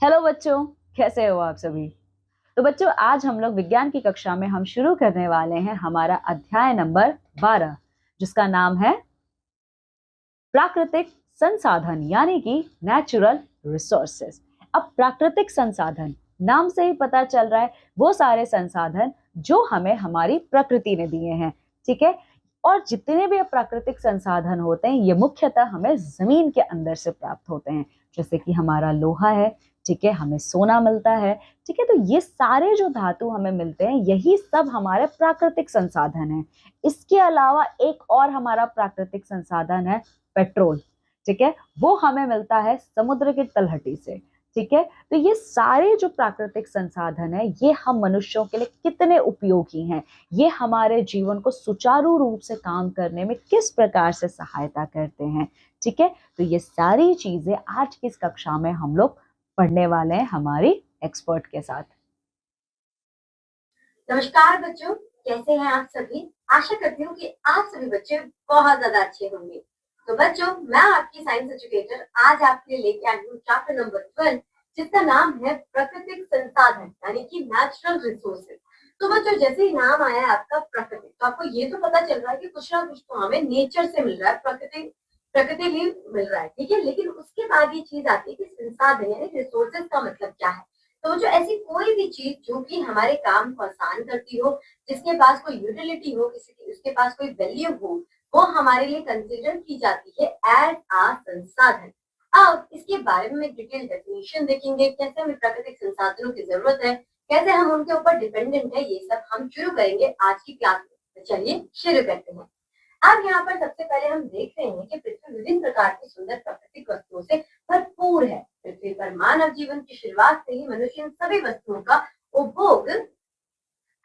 Hello बच्चों, कैसे हो आप सभी। तो बच्चों, आज हम लोग विज्ञान की कक्षा में हम शुरू करने वाले हैं हमारा अध्याय नंबर 12, जिसका नाम है प्राकृतिक संसाधन, यानी कि नेचुरल रिसोर्सेस। अब प्राकृतिक संसाधन नाम से ही पता चल रहा है वो सारे संसाधन जो हमें हमारी प्रकृति ने दिए हैं। ठीक है। और जितने भी प्राकृतिक संसाधन होते हैं ये मुख्यतः हमें जमीन के अंदर से प्राप्त होते हैं, जैसे कि हमारा लोहा है। ठीक है, हमें सोना मिलता है। ठीक है, तो ये सारे जो धातु हमें मिलते हैं यही सब हमारे प्राकृतिक संसाधन हैं। इसके अलावा एक और हमारा प्राकृतिक संसाधन है पेट्रोल। ठीक है, वो हमें मिलता है समुद्र की तलहटी से। ठीक है, तो ये सारे जो प्राकृतिक संसाधन है ये हम मनुष्यों के लिए कितने उपयोगी हैं, ये हमारे जीवन को सुचारू रूप से काम करने में किस प्रकार से सहायता करते हैं। ठीक है, तो ये सारी चीजें आज की इस कक्षा में हम लोग पढ़ने वाले हैं हमारी एक्सपर्ट के साथ। नमस्कार बच्चों, कैसे हैं आप सभी। आशा करती हूँ कि आप सभी बच्चे बहुत ज्यादा अच्छे होंगे। तो बच्चों, मैं आपकी साइंस एजुकेटर आज आपके लिए लेके आई हूँ चैप्टर नंबर 12, जिसका नाम है प्राकृतिक संसाधन यानी कि नेचुरल रिसोर्सेज। तो बच्चों, जैसे ही नाम आया है आपका प्राकृतिक, तो आपको ये तो पता चल रहा है कि कुछ ना कुछ तो हमें नेचर से मिल रहा है, प्रकृति ही मिल रहा है। ठीक है, लेकिन उसके बाद ये चीज आती है कि संसाधन यानी रिसोर्सेज का मतलब क्या है। तो जो ऐसी कोई भी चीज जो कि हमारे काम को आसान करती हो, जिसके पास कोई यूटिलिटी हो, किसी की उसके पास कोई वैल्यू हो, वो हमारे लिए कंसिडर की जाती है एज आ संसाधन। अब इसके बारे में डिटेल डेफिनेशन देखेंगे, कैसे हमें प्राकृतिक संसाधनों की जरूरत है, कैसे हम उनके ऊपर डिपेंडेंट है, ये सब हम शुरू करेंगे आज की क्लास में। तो चलिए शुरू करते हैं। अब यहाँ पर सबसे पहले हम देख रहे हैं कि पृथ्वी विभिन्न प्रकार की सुंदर प्राकृतिक वस्तुओं से भरपूर है। पृथ्वी पर मानव जीवन की शुरुआत से ही मनुष्य इन सभी वस्तुओं का उपभोग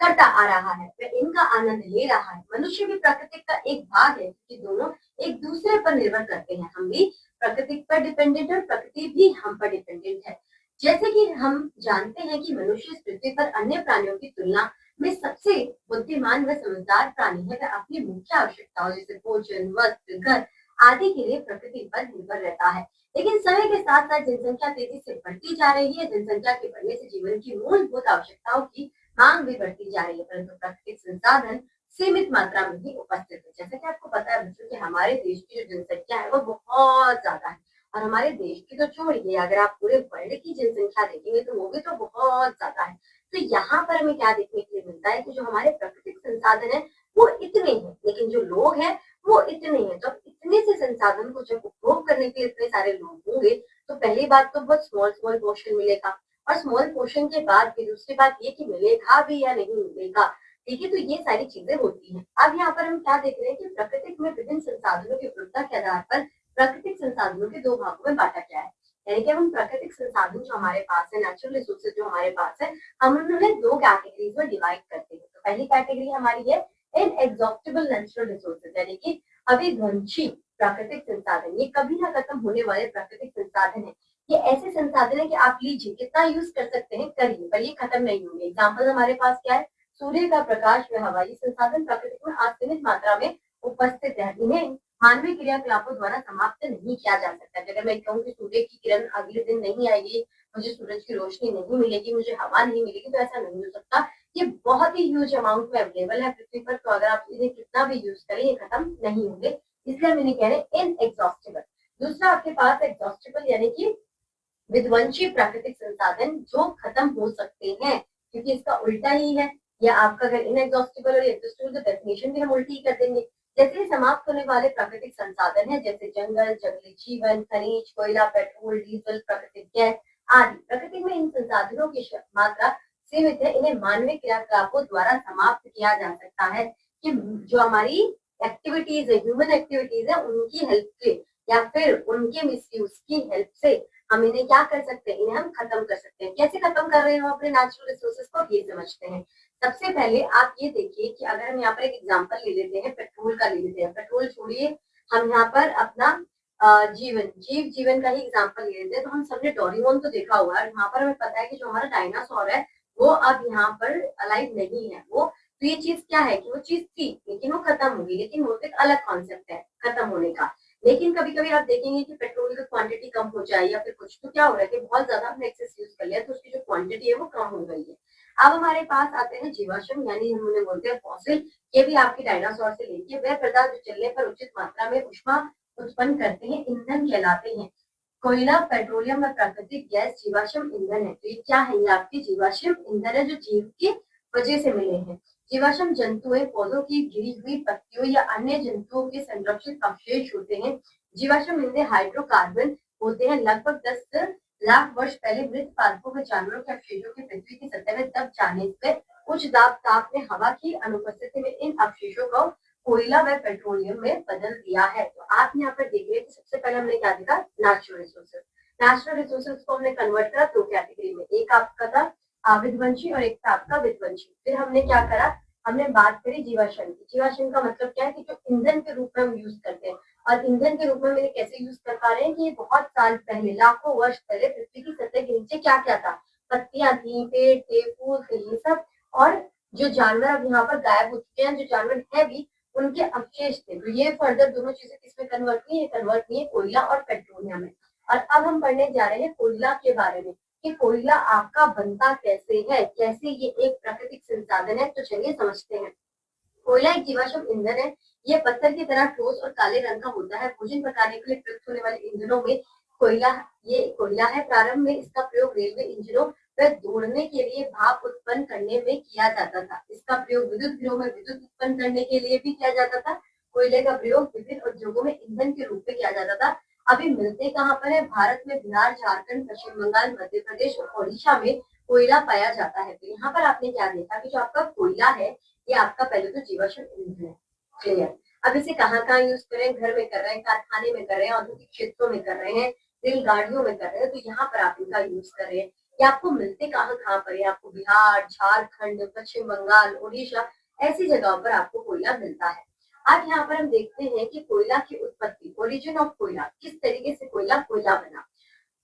करता आ रहा है, वह इनका आनंद ले रहा है। मनुष्य भी प्रकृति का एक भाग है, क्योंकि दोनों एक दूसरे पर निर्भर करते हैं। हम भी प्रकृति पर डिपेंडेंट है, प्रकृति भी हम पर डिपेंडेंट है। जैसे कि हम जानते हैं कि मनुष्य इस पृथ्वी पर अन्य प्राणियों की तुलना में सबसे बुद्धिमान व समझदार प्राणी है। वह अपनी मुख्य आवश्यकताओं जैसे भोजन, वस्त्र, घर आदि के लिए प्रकृति पर निर्भर रहता है। लेकिन समय के साथ साथ जनसंख्या तेजी से बढ़ती जा रही है। जनसंख्या के बढ़ने से जीवन की मूलभूत आवश्यकताओं की मांग भी बढ़ती जा रही है, परंतु प्राकृतिक संसाधन सीमित मात्रा में ही उपस्थित है। जैसे कि आपको पता है बच्चों कि हमारे देश की जो जनसंख्या है वो बहुत ज्यादा है, और हमारे देश की तो छोड़िए, अगर आप पूरे वर्ल्ड की जनसंख्या देखेंगे तो वो भी तो बहुत ज्यादा है। तो यहाँ पर हमें क्या देखने के लिए मिलता है कि जो हमारे प्राकृतिक संसाधन है वो इतने हैं, लेकिन जो लोग हैं वो इतने हैं। तो इतने से संसाधन को जब उपभोग करने के लिए इतने सारे लोग होंगे, तो पहली बात तो बहुत स्मॉल स्मॉल पोर्शन मिलेगा, और स्मॉल पोर्शन के बाद फिर दूसरी बात ये कि मिलेगा भी या नहीं मिलेगा। ठीक है, तो ये सारी चीजें होती हैं। अब यहाँ पर हम क्या देख रहे हैं कि प्रकृतिक में विभिन्न संसाधनों की उपलब्धता के आधार पर प्राकृतिक संसाधनों के दो भागों में बांटा गया है। यानी कि हम प्राकृतिक संसाधन जो हमारे पास है, नेचुरल रिसोर्सेज जो हमारे पास है, हम उन्हें दो कैटेगरीज में डिवाइड करते हैं। तो पहली कैटेगरी हमारी है इनएग्जॉस्टिबल नेचुरल रिसोर्सेज, यानी कि अविध्वंसी प्राकृतिक संसाधन। ये कभी ना खत्म होने वाले प्राकृतिक संसाधन है। ये ऐसे संसाधन है कि आप लीजिए कितना यूज कर सकते हैं करिए, पर ये खत्म नहीं होंगे। एग्जाम्पल हमारे पास क्या है, सूर्य का प्रकाश व हवा। ये संसाधन प्रकृति में असीमित मात्रा में उपस्थित है, इन्हें मानवीय क्रियाकलापों द्वारा समाप्त नहीं किया जा सकता। अगर मैं कहूँ कि सूर्य की किरण अगले दिन नहीं आएगी, मुझे सूरज की रोशनी नहीं मिलेगी, मुझे हवा नहीं मिलेगी, तो ऐसा नहीं हो सकता। ये बहुत ही ह्यूज अमाउंट में अवेलेबल है पृथ्वी पर, तो अगर आप इन्हें कितना भी यूज करें ये खत्म नहीं होंगे, इसलिए हम इन्हें कह रहे हैं इनएग्जॉस्टिबल। दूसरा आपके पास एग्जॉस्टिबल यानी कि विध्वंसी प्राकृतिक संसाधन जो खत्म हो सकते हैं, क्योंकि इसका उल्टा ही है। या आपका अगर इनएग्जॉस्टिबल और एग्जॉस्टिबल, तो डेफिनेशन भी हम उल्टी ही कर देंगे। जैसे समाप्त होने वाले प्राकृतिक संसाधन है, जैसे जंगल, जंगली जीवन, खनिज, कोयला, पेट्रोल, डीजल, प्राकृतिक गैस आदि। प्रकृति में इन संसाधनों की मात्रा सीमित है, इन्हें मानवीय क्रियाकलापों द्वारा समाप्त किया जा सकता है। कि जो हमारी एक्टिविटीज है, ह्यूमन एक्टिविटीज है, उनकी हेल्प से या फिर उनके मिसयूज की हेल्प से हम इन्हें क्या कर सकते हैं, इन्हें हम खत्म कर सकते हैं। कैसे खत्म कर रहे हैं हम अपने नेचुरल रिसोर्सेज को, ये समझते हैं। सबसे पहले आप ये देखिए कि अगर हम यहाँ पर एक एग्जांपल ले लेते हैं, पेट्रोल का ले लेते हैं। पेट्रोल छोड़िए, हम यहाँ पर अपना जीवन का ही एग्जांपल ले लेते हैं। तो हम सबने डोरेमोन तो देखा हुआ है, यहाँ पर हमें पता है कि जो हमारा डायनासोर है वो अब यहाँ पर अलाइव नहीं है। वो तो ये चीज क्या है कि वो चीज थी लेकिन वो खत्म हो गई, लेकिन वो एक अलग कॉन्सेप्ट है खत्म होने का। लेकिन कभी कभी आप देखेंगे कि पेट्रोल की क्वांटिटी कम हो जाए या फिर कुछ, तो क्या हो रहा है कि बहुत ज्यादा हम एक्सेस यूज लिया तो उसकी जो क्वांटिटी है वो कम हो गई है। अब हमारे पास आते हैं जीवाश्म, यानी हम उन्हें बोलते हैं फॉसिल। ये भी आपके डायनासोर से लेके वह पदार्थ जो चलने पर उचित मात्रा में ऊष्मा उत्पन्न करते हैं, ईंधन कहलाते हैं। कोयला, पेट्रोलियम व प्राकृतिक गैस जीवाश्म ईंधन है। तो ये क्या है? ये आपके जीवाश्म ईंधन है जो जीव की वजह से मिले हैं। जीवाश्म जंतुएं पौधों की गिरी हुई पत्तियों या अन्य जंतुओं के संरक्षित अवशेष होते हैं। जीवाश्म ईंधन हाइड्रोकार्बन होते हैं। लगभग 10 लाख वर्ष पहले मृत पादपों व जानवरों के अवशेषों के पृथ्वी की सतह में दब जाने से उच्च दाब ताप ने हवा की अनुपस्थिति में इन अवशेषों को कोयला व पेट्रोलियम में बदल दिया है। तो आप यहाँ पर देख रहे हैं कि सबसे पहले हमने क्या देखा? Natural resources. नेचुरल रिसोर्सेज को हमने कन्वर्ट करा दो कैटेगरी में, एक आपका था विध्वंसी और एक था आपका विध्वंसी। फिर हमने क्या करा? हमने बात करी जीवाश्म की। जीवाश्म का मतलब क्या है कि जो ईंधन के रूप में हम यूज करते हैं, और ईंधन के रूप में मैंने कैसे यूज कर पा रहे हैं कि ये बहुत साल पहले, लाखों वर्ष पहले पृथ्वी की सतह के नीचे क्या क्या था? पत्तियां थी, पेड़ थे, फूल थे, ये सब। और जो जानवर अब यहाँ पर गायब हो चुके हैं, जो जानवर है भी, उनके अवशेष थे। तो ये फर्दर दोनों चीजें किसमें कन्वर्ट हुई? ये कन्वर्ट हुई है कोयला और पेट्रोलियम में। और अब हम पढ़ने जा रहे हैं कोयला के बारे में कि कोयला आपका बनता कैसे है, कैसे ये एक प्राकृतिक संसाधन है। तो चलिए समझते हैं। कोयला एक जीवाश्म ईंधन है। ये पत्थर की तरह ठोस और काले रंग का होता है। भोजन पकाने के लिए प्रयुक्त होने वाले ईंधनों में ये कोयला है। प्रारंभ में इसका प्रयोग रेलवे इंजनों व दौड़ने के लिए भाप उत्पन्न करने में किया जाता था। इसका प्रयोग विद्युत गृहों में विद्युत उत्पन्न करने के लिए भी किया जाता था। कोयले का प्रयोग विभिन्न उद्योगों में ईंधन के रूप में किया जाता था। अभी मिलते कहाँ पर है? भारत में बिहार, झारखंड, पश्चिम बंगाल, मध्य प्रदेश और ओडिशा में कोयला पाया जाता है। तो यहाँ पर आपने क्या देखा कि जो आपका कोयला है, ये आपका पहले तो जीवाश्म ईंधन है। क्लियर? अब इसे कहाँ कहाँ यूज करें? घर में कर रहे हैं, कारखाने में कर रहे हैं, औद्योगिक क्षेत्रों में कर रहे हैं, रेलगाड़ियों में कर रहे हैं। तो यहाँ पर आप इनका यूज कर रहे हैं। ये आपको मिलते कहाँ कहाँ पर है? आपको बिहार, झारखंड, पश्चिम बंगाल, उड़ीसा, ऐसी जगहों पर आपको कोयला मिलता है। आज यहाँ पर हम देखते हैं कि कोयला की उत्पत्ति, ओरिजिन ऑफ कोयला, किस तरीके से कोयला बना।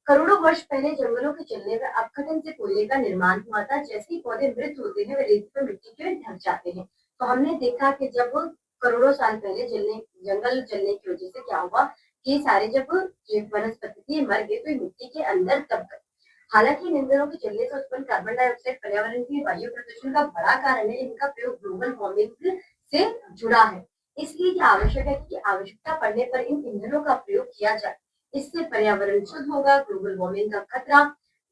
करोड़ों वर्ष पहले जंगलों के जलने व अपघटन से कोयले का निर्माण हुआ था। जैसे ही पौधे मृत होते हैं, वे रेत में मिट्टी के ढक जाते हैं। तो हमने देखा कि जब करोड़ों साल पहले जंगल जलने की वजह से क्या हुआ कि सारे जब वनस्पति थी मर गए, तो ये मिट्टी के अंदर दब गए। हालांकि इन ईंधनों के जलने से उत्पन्न कार्बन डाइऑक्साइड पर्यावरण की वायु प्रदूषण का बड़ा कारण है। इनका प्रयोग ग्लोबल वार्मिंग से जुड़ा है। इसलिए ये आवश्यक है कि आवश्यकता पड़ने पर इन ईंधनों का प्रयोग किया जाए। इससे पर्यावरण शुद्ध होगा, ग्लोबल वार्मिंग का खतरा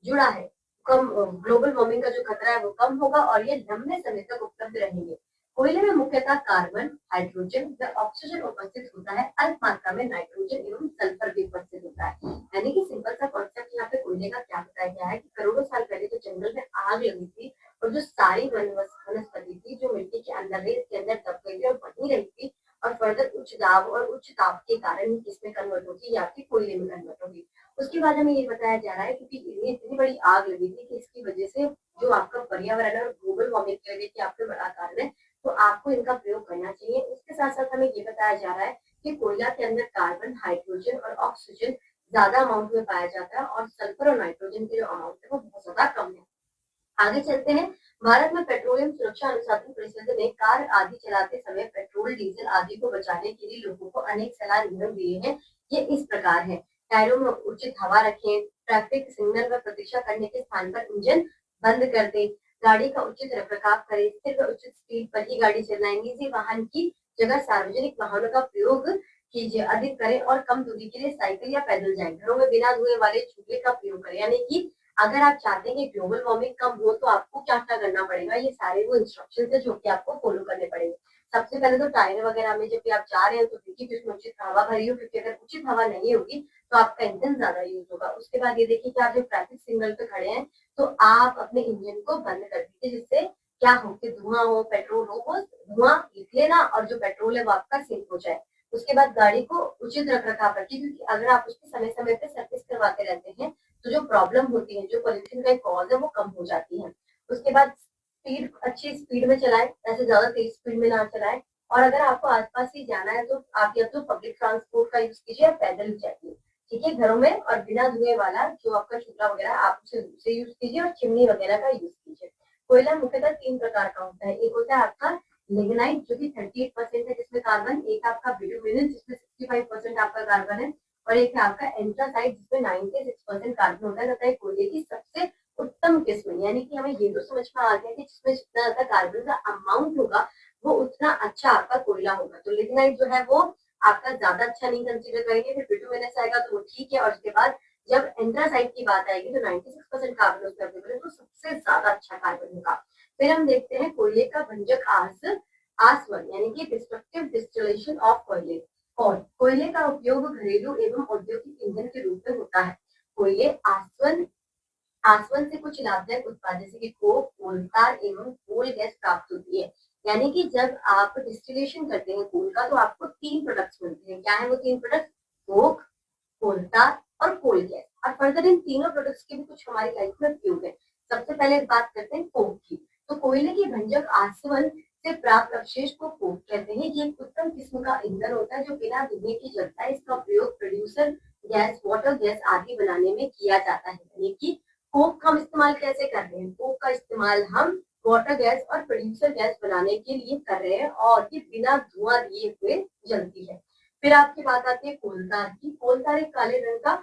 जुड़ा है, कम ग्लोबल वार्मिंग का जो खतरा है वो कम होगा और ये लंबे समय तक उपलब्ध रहेंगे। कोयले में मुख्यतः कार्बन, हाइड्रोजन व ऑक्सीजन उपस्थित होता है। अल्प मात्रा में नाइट्रोजन एवं सल्फर भी उपस्थित होता है। यानी कि सिंपल सा कॉन्सेप्ट यहाँ पे कोयले का क्या बताया गया है कि करोड़ों साल पहले तो जंगल में आग लगी थी और जो सारी वनस्पति थी जो मिट्टी के अंदर रेत के अंदर दब गई थी और बनी रही थी, और फर्दर उच्च दाब और उच्च ताप के कारण किसमें कन्वर्ट होगी? या आपकी कोयले में कन्वर्ट होगी। उसके बाद हमें ये बताया जा रहा है क्योंकि इतनी बड़ी आग लगी थी कि इसकी वजह से जो आपका पर्यावरण और ग्लोबल वार्मिंग की वजह से आपके बड़ा कारण है, तो आपको इनका प्रयोग करना चाहिए। इसके साथ साथ हमें ये बताया जा रहा है कि कोयला के अंदर कार्बन, हाइड्रोजन और ऑक्सीजन ज्यादा अमाउंट में पाया जाता है और सल्फर और नाइट्रोजन के जो अमाउंट है वो बहुत ज्यादा कम है। आगे चलते हैं। भारत में पेट्रोलियम सुरक्षा अनुसंधान परिषद ने कार आदि चलाते समय पेट्रोल, डीजल आदि को बचाने के लिए लोगों को अनेक सलाह नियम दिए हैं। ये इस प्रकार है। टायरों में उचित हवा रखें, ट्रैफिक सिग्नल पर प्रतीक्षा करने के स्थान पर इंजन बंद कर दें, गाड़ी का उचित रखरखाव करें, स्थिर व उचित स्पीड पर ही गाड़ी चलाएं, निजी वाहन की जगह सार्वजनिक वाहनों का प्रयोग कीजिए, अधिक करें और कम दूरी के लिए साइकिल या पैदल जाएं, घरों में बिना धुएं वाले चूल्हे का प्रयोग करें। यानी कि अगर आप चाहते हैं कि ग्लोबल वार्मिंग कम हो तो आपको क्या क्या करना पड़ेगा? ये सारे वो इंस्ट्रक्शन है जो कि आपको फॉलो करने पड़ेंगे। सबसे पहले तो टायर वगैरह में जब भी आप जा रहे हैं तो देखिए कि उसमें उचित हवा भरी हो, क्योंकि अगर उचित हवा नहीं होगी तो आपका इंजन ज्यादा यूज होगा। उसके बाद ये देखिए कि आप जब ट्रैफिक सिग्नल पे खड़े हैं तो आप अपने इंजन को बंद कर दीजिए, जिससे क्या हो कि धुआं हो, पेट्रोल हो, वो धुआं निकले ना और जो पेट्रोल है वो आपका सिंक हो जाए। उसके बाद गाड़ी को उचित रखरखाव रखिए, क्योंकि अगर आप उसकी समय समय पे सर्विस करवाते रहते हैं तो जो प्रॉब्लम होती है, जो पोल्यूशन का कॉज है वो कम हो जाती है। उसके बाद स्पीड, अच्छी स्पीड में चलाएं, ऐसे ज्यादा तेज स्पीड में ना चलाएं। और अगर आपको आसपास ही जाना है तो आप या तो पब्लिक ट्रांसपोर्ट का यूज कीजिए या पैदल ही जाइए। ठीक है, घरों में और बिना धुएं वाला जो आपका चूल्हा वगैरह आप उसे यूज कीजिए और चिमनी वगैरह का यूज कीजिए। कोयला मुख्यतः 3 प्रकार का होता है। एक होता है आपका लिग्नाइट जो कि 38% है जिसमें कार्बन, एक आपका बिटुमिनस जिसमें 65% आपका कार्बन है, और एक है आपका एंथ्रासाइट जिसमें 96% कार्बन होता है तथा कोयले की सबसे उच्च उत्तम किस्म, यानी कि हमें ये तो समझ में आ गया कि जिसमें जितना ज्यादा कार्बन का अमाउंट होगा वो उतना अच्छा आपका कोयला होगा। तो लिग्नाइट जो है वो आपका ज्यादा अच्छा नहीं कंसीडर करेंगे, फिर बिटुमिनस आएगा तो वो ठीक है, और उसके बाद जब एंथ्रासाइट की बात आएगी तो 96% कार्बन उसमें अवेलेबल है, तो सबसे ज्यादा अच्छा कार्बन होगा। फिर हम देखते हैं कोयले का भंजक आसवन, यानी कि डिस्ट्रक्टिव डिस्टिलेशन ऑफ कोयले। और कोयले का उपयोग घरेलू एवं औद्योगिक ईंधन के रूप में होता है। कोयले आसवन आसवन से कुछ लाभदायक उत्पाद जैसे कि कोक, कोल tar एवं कोल गैस प्राप्त होती है। यानी कि जब आप डिस्टिलेशन करते हैं कोल का तो आपको 3 प्रोडक्ट्स मिलते हैं। क्या है वो 3 प्रोडक्ट? कोक, कोल tar और कोल गैस। और फर्दर इन तीनों प्रोडक्ट्स के भी कुछ हमारी लाइफ में उपयोग है। सबसे पहले बात करते हैं कोक की। तो कोयले की भंजक आसवन से प्राप्त अवशेष को कोक कहते हैं। ये एक उत्तम किस्म का ईंधन होता है जो बिना धुएं के जलता है। इसका प्रयोग प्रोड्यूसर गैस, वाटर गैस आदि बनाने में किया जाता है। यानी कि कोक हम इस्तेमाल कैसे कर रहे हैं? कोक का इस्तेमाल हम वाटर गैस और प्रोड्यूसर गैस बनाने के लिए कर रहे हैं, और ये बिना धुआं दिए हुए जलती है। फिर आपकी बात आती है कोलतार की। कोलतार एक काले रंग का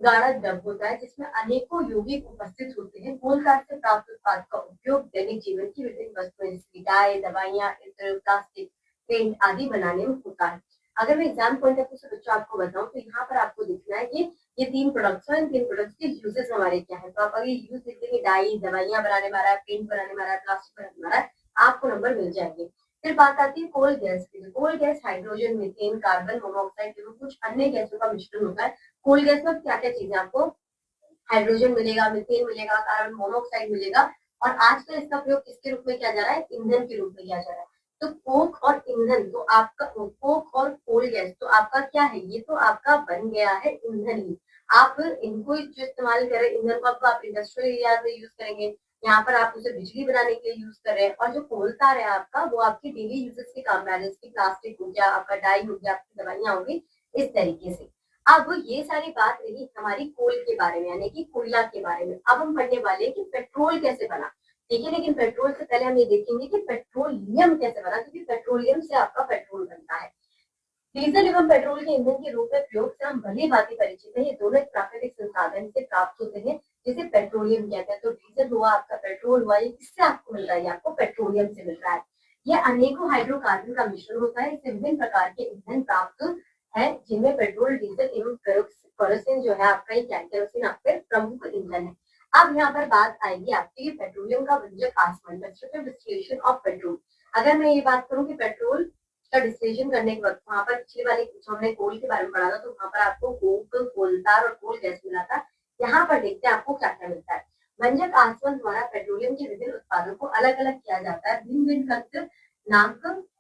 गाढ़ा द्रव होता है जिसमें अनेकों यौगिक उपस्थित होते हैं। कोलतार से प्राप्त उत्पाद का उपयोग दैनिक जीवन की विभिन्न वस्तुएं जैसे डाई, दवाइयां, इत्र, प्लास्टिक, पेंट आदि बनाने में होता है। अगर मैं एग्जाम पॉइंट ऑफ व्यू से बच्चों आपको बताऊं तो यहाँ पर आपको दिखना है कि ये 3 प्रोडक्ट्स हैं। इन 3 प्रोडक्ट्स के यूजेस हमारे क्या है। तो आप अगर यूज लिख देंगे डाई, दवाइयां बनाने में आ रहा है, पेंट बनाने में आ रहा है, प्लास्टिक बनाने में आ रहा है, आपको नंबर मिल जाएंगे। फिर बात आती है कोल गैस की। Coal gas hydrogen, methane, carbon monoxide एवं कुछ अन्य गैसों का मिश्रण होता है। कोल गैस में क्या क्या चीजें आपको? हाइड्रोजन मिलेगा, मीथेन मिलेगा, कार्बन मोनोऑक्साइड मिलेगा। और आजकल इसका प्रयोग किसके रूप में किया जा रहा है? ईंधन के रूप में किया जा रहा है। तो कोक और ईंधन, तो आपका कोक और कोल गैस तो आपका क्या है? ये तो आपका बन गया है ईंधन ही। आप इनको जो इस्तेमाल कर रहे हैं ईंधन को, आपको आप इंडस्ट्रियल एरिया में यूज करेंगे। यहाँ पर आप उसे बिजली बनाने के लिए यूज कर रहे हैं। और जो कोल तार है आपका, वो आपकी डेली यूजेस के काम में आ रहा है। जैसे प्लास्टिक हो गया, आपका डाई हो गया, आपकी दवाइयां होगी, इस तरीके से। अब ये सारी बात रही हमारी कोल के बारे में, यानी कि कोयला के बारे में। अब हम पढ़ने वाले हैं कि पेट्रोल कैसे बना। ठीक है, लेकिन पेट्रोल से पहले हम ये देखेंगे कि पेट्रोलियम कैसे बना, क्योंकि पेट्रोलियम से आपका पेट्रोल बनता है। डीजल एवं पेट्रोल के ईंधन के रूप में प्रयोग से हम भली भांति परिचित हैं। ये दोनों एक प्राकृतिक संसाधन से प्राप्त होते हैं जिसे पेट्रोलियम कहते हैं। तो डीजल हुआ, आपका पेट्रोल हुआ, ये किससे आपको मिल रहा है? आपको पेट्रोलियम से मिल रहा है। यह अनेकों हाइड्रोकार्बन का मिश्रण होता है। इससे विभिन्न प्रकार के ईंधन प्राप्त है, जिनमें पेट्रोल, डीजल एवं केरोसिन जो है आपका, ये केरोसिन आपके प्रमुख ईंधन है। अब यहाँ पर बात आएगी आपकी पेट्रोलियम का भंजक आसवन, डिस्टिलेशन ऑफ पेट्रोल। अगर मैं ये बात करूँ कि पेट्रोल का डिस्टिलेशन करने के वक्त, वहां पर पिछली वाली जो हमने कोल के बारे में पढ़ा था, तो वहां पर आपको कोक, कोल तार और कोल गैस मिला था। यहाँ पर देखते हैं आपको क्या क्या मिलता है। भंजक आसवन द्वारा पेट्रोलियम के विभिन्न उत्पादों को अलग अलग किया जाता है। भिन्न भिन्न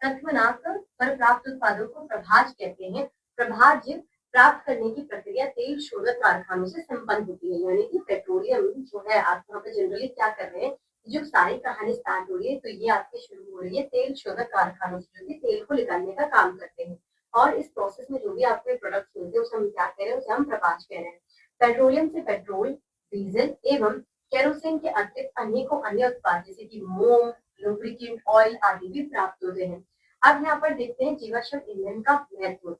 तत्वनाक पर प्राप्त उत्पादों को प्रभाज कहते हैं। प्रभाज प्राप्त करने की प्रक्रिया तेल शोधक कारखानों से संपन्न होती है। यानी कि पेट्रोलियम जो है, आप यहाँ पे जनरली क्या कर रहे हैं, जो सारी कहानी स्टार्ट हो रही है तो ये आपकी शुरू हो रही है तेल शोधक कारखानों से, जो कि तेल को निकालने का काम करते हैं। और इस प्रोसेस में जो भी आपको प्रोडक्ट्स मिलते हैं उसे हम क्या कह रहे हैं? उसे हम प्रकाश कह रहे हैं। पेट्रोलियम से पेट्रोल, डीजल एवं केरोसिन के अतिरिक्त अनेकों अन्य उत्पाद जैसे कि मोम, लुब्रिकेंट, ऑयल आदि भी प्राप्त होते हैं। अब यहाँ पर देखते हैं जीवाश्म ईंधन का महत्व।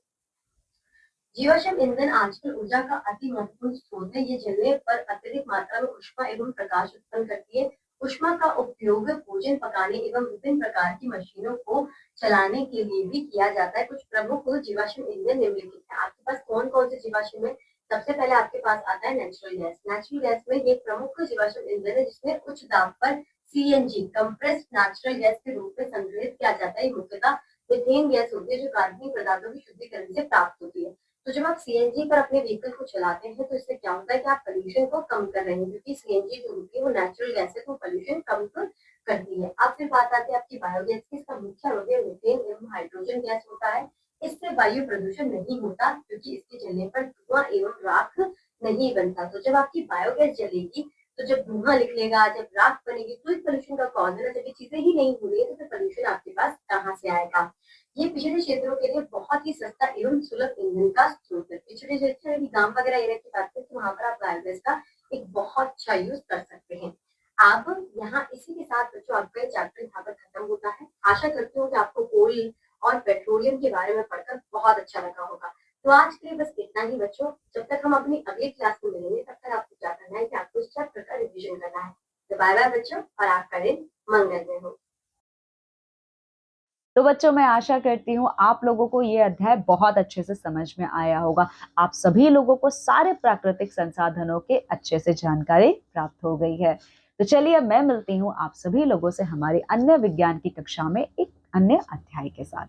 जीवाश्म ईंधन आजकल ऊर्जा का अति महत्वपूर्ण स्रोत है। ये जलने पर अत्यधिक मात्रा में ऊष्मा एवं प्रकाश उत्पन्न करती है। ऊष्मा का उपयोग भोजन पकाने एवं विभिन्न प्रकार की मशीनों को चलाने के लिए भी किया जाता है। कुछ प्रमुख जीवाश्म ईंधन निम्नलिखित है। आपके पास कौन कौन से जीवाश्म है? सबसे पहले आपके पास आता है नेचुरल गैस। नेचुरल गैस में एक प्रमुख जीवाश्म ईंधन है जिसमें उच्च दाब पर सीएनजी, कंप्रेस्ड नेचुरल गैस के रूप में संग्रहित किया जाता है। मुख्यतः मीथेन गैस होती है जो कार्बनिक पदार्थों की शुद्धिकरण से प्राप्त होती है। तो जब आप सीएनजी पर अपने व्हीकल को चलाते हैं तो इससे क्या होता है कि आप पोल्यूशन को कम कर रहे हैं, क्योंकि सीएनजी जो होती है वो नेचुरल गैस है तो पोल्यूशन कम करती है। अब फिर बात आती है आपकी बायोगैस की। इसका मुख्य रोग मीथेन एवं हाइड्रोजन गैस होता है। इससे वायु प्रदूषण नहीं होता क्योंकि इसके जलने पर धुआं एवं राख नहीं बनता। तो जब आपकी बायोगैस जलेगी तो जब धुआं निकलेगा, जब राख बनेगी तो इस पोल्यूशन का कॉज है ना। जब ये चीजें ही नहीं हो रही है तो फिर पोल्यूशन आपके पास कहाँ से आएगा? ये पिछड़े क्षेत्रों के लिए बहुत ही सस्ता एवं सुलभ ईंधन का स्रोत है। पिछड़े क्षेत्र यदि गांव वगैरह एरिया की बात करें तो वहां पर आप बायोगैस का एक बहुत अच्छा यूज कर सकते हैं। आप यहाँ इसी के साथ बच्चों आपका चैप्टर यहाँ पर खत्म होता है। आशा करती हूँ कि आपको कोल और पेट्रोलियम के बारे में पढ़कर बहुत अच्छा लगा होगा। तो आज के लिए बस इतना ही बच्चों। जब तक हम अपनी अगली क्लास में मिलेंगे तब तक आपको क्या करना है कि आपको इस चैप्टर का रिविजन करना है। तो बाय बाय बच्चों, और आपका दिन मंगलमय हो। तो बच्चों, मैं आशा करती हूँ आप लोगों को ये अध्याय बहुत अच्छे से समझ में आया होगा। आप सभी लोगों को सारे प्राकृतिक संसाधनों के अच्छे से जानकारी प्राप्त हो गई है। तो चलिए, अब मैं मिलती हूँ आप सभी लोगों से हमारी अन्य विज्ञान की कक्षा में एक अन्य अध्याय के साथ।